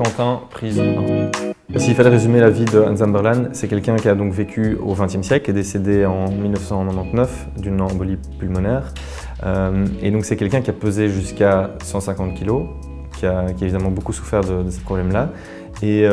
Quentin, prise 1. S'il fallait résumer la vie de Hans Zimberman, c'est quelqu'un qui a donc vécu au XXe siècle, qui est décédé en 1999 d'une embolie pulmonaire. Et donc c'est quelqu'un qui a pesé jusqu'à 150 kg, qui a évidemment beaucoup souffert de ces problèmes-là, et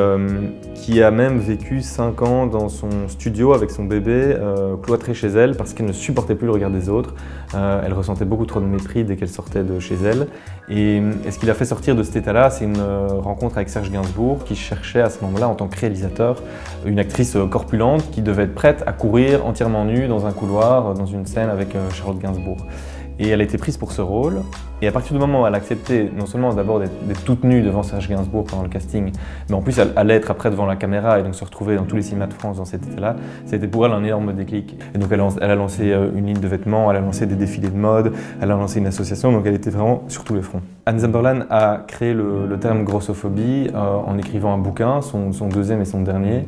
qui a même vécu 5 ans dans son studio avec son bébé, cloîtré chez elle, parce qu'elle ne supportait plus le regard des autres. Elle ressentait beaucoup trop de mépris dès qu'elle sortait de chez elle. Et ce qui l'a fait sortir de cet état-là, c'est une rencontre avec Serge Gainsbourg, qui cherchait à ce moment-là, en tant que réalisateur, une actrice corpulente qui devait être prête à courir entièrement nue dans un couloir, dans une scène avec Charlotte Gainsbourg. Et elle a été prise pour ce rôle. Et à partir du moment où elle a accepté non seulement d'abord d'être toute nue devant Serge Gainsbourg pendant le casting, mais en plus elle allait être après devant la caméra et donc se retrouver dans tous les cinémas de France dans cet état-là, c'était pour elle un énorme déclic. Et donc elle a lancé une ligne de vêtements, elle a lancé des défilés de mode, elle a lancé une association, donc elle était vraiment sur tous les fronts. Hans Zimberman a créé le terme grossophobie en écrivant un bouquin, son deuxième et son dernier,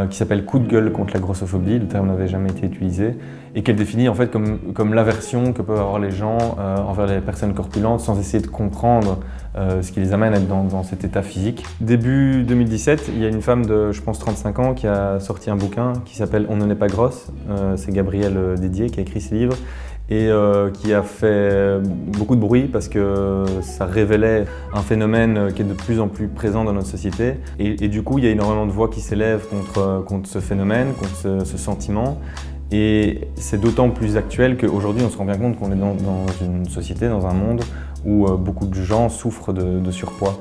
qui s'appelle Coup de gueule contre la grossophobie. Le terme n'avait jamais été utilisé et qu'elle définit en fait comme l'aversion que peuvent avoir les gens envers les personnes corpulentes sans essayer de comprendre ce qui les amène à être dans cet état physique. Début 2017, il y a une femme de, je pense, 35 ans qui a sorti un bouquin qui s'appelle On ne n'est pas grosse. C'est Gabrielle Didier qui a écrit ce livre et qui a fait beaucoup de bruit parce que ça révélait un phénomène qui est de plus en plus présent dans notre société. Et du coup, il y a énormément de voix qui s'élèvent contre ce phénomène, contre ce sentiment. Et c'est d'autant plus actuel qu'aujourd'hui, on se rend bien compte qu'on est dans une société, dans un monde où beaucoup de gens souffrent de surpoids.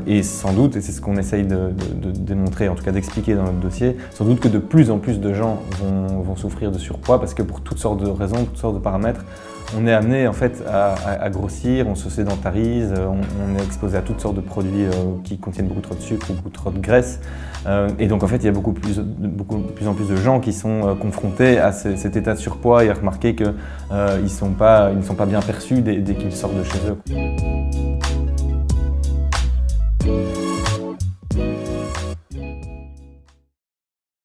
Et sans doute, et c'est ce qu'on essaye de démontrer, en tout cas d'expliquer dans notre dossier, sans doute que de plus en plus de gens vont souffrir de surpoids parce que pour toutes sortes de raisons, toutes sortes de paramètres, on est amené en fait à grossir, on se sédentarise, on est exposé à toutes sortes de produits qui contiennent beaucoup trop de sucre ou beaucoup trop de graisse. Et donc en fait il y a de plus en plus de gens qui sont confrontés à cet état de surpoids et à remarquer qu'ils ne sont pas bien perçus dès qu'ils sortent de chez eux.